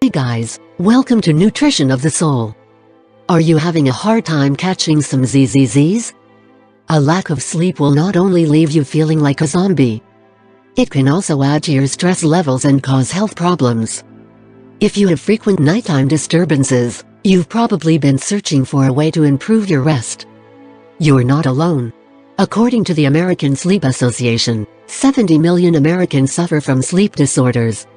Hey guys, welcome to Nutrition of the Soul. Are you having a hard time catching some ZZZs? A lack of sleep will not only leave you feeling like a zombie, it can also add to your stress levels and cause health problems. If you have frequent nighttime disturbances, you've probably been searching for a way to improve your rest. You're not alone. According to the American Sleep Association, 70 million Americans suffer from sleep disorders.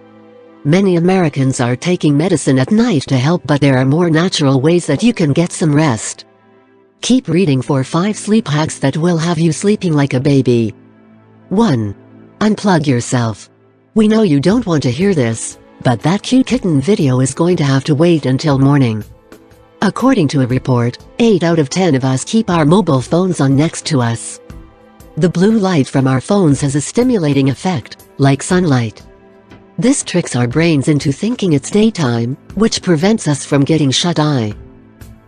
Many Americans are taking medicine at night to help, but there are more natural ways that you can get some rest. Keep reading for 5 sleep hacks that will have you sleeping like a baby. 1. Unplug yourself. We know you don't want to hear this, but that cute kitten video is going to have to wait until morning. According to a report, 8 out of 10 of us keep our mobile phones on next to us. The blue light from our phones has a stimulating effect, like sunlight. This tricks our brains into thinking it's daytime, which prevents us from getting shut-eye.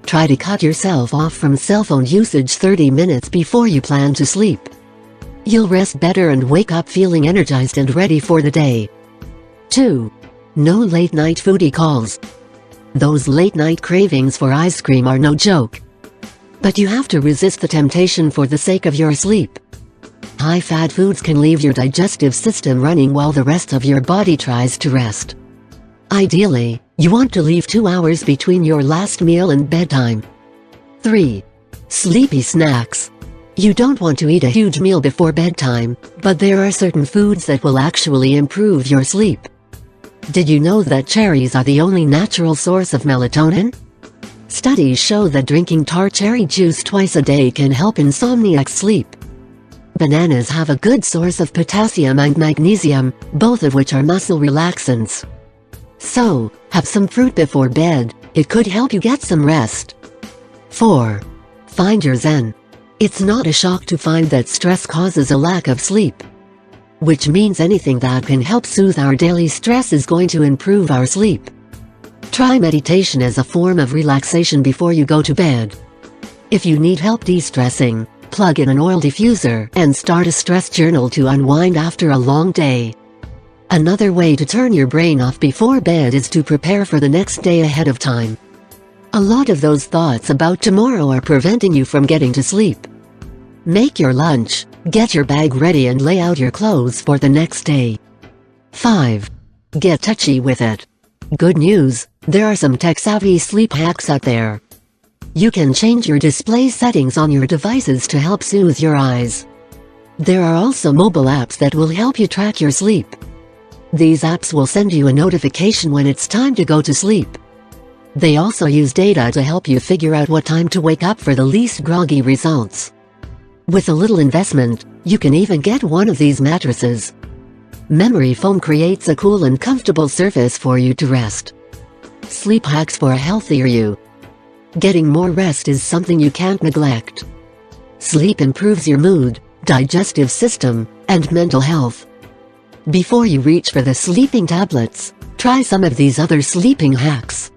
Try to cut yourself off from cell phone usage 30 minutes before you plan to sleep. You'll rest better and wake up feeling energized and ready for the day. 2. No late-night foodie calls. Those late-night cravings for ice cream are no joke. But you have to resist the temptation for the sake of your sleep. High-fat foods can leave your digestive system running while the rest of your body tries to rest. Ideally, you want to leave 2 hours between your last meal and bedtime. 3. Sleepy snacks. You don't want to eat a huge meal before bedtime, but there are certain foods that will actually improve your sleep. Did you know that cherries are the only natural source of melatonin? Studies show that drinking tart cherry juice twice a day can help insomniacs sleep. Bananas have a good source of potassium and magnesium, both of which are muscle relaxants. So, have some fruit before bed, it could help you get some rest. 4. Find your zen. It's not a shock to find that stress causes a lack of sleep. Which means anything that can help soothe our daily stress is going to improve our sleep. Try meditation as a form of relaxation before you go to bed. If you need help de-stressing, plug in an oil diffuser and start a stress journal to unwind after a long day. Another way to turn your brain off before bed is to prepare for the next day ahead of time. A lot of those thoughts about tomorrow are preventing you from getting to sleep. Make your lunch, get your bag ready and lay out your clothes for the next day. 5. Get touchy with it. Good news, there are some tech-savvy sleep hacks out there. You can change your display settings on your devices to help soothe your eyes. There are also mobile apps that will help you track your sleep. These apps will send you a notification when it's time to go to sleep. They also use data to help you figure out what time to wake up for the least groggy results. With a little investment, you can even get one of these mattresses. Memory foam creates a cool and comfortable surface for you to rest. Sleep hacks for a healthier you. Getting more rest is something you can't neglect. Sleep improves your mood, digestive system, and mental health. Before you reach for the sleeping tablets, try some of these other sleeping hacks.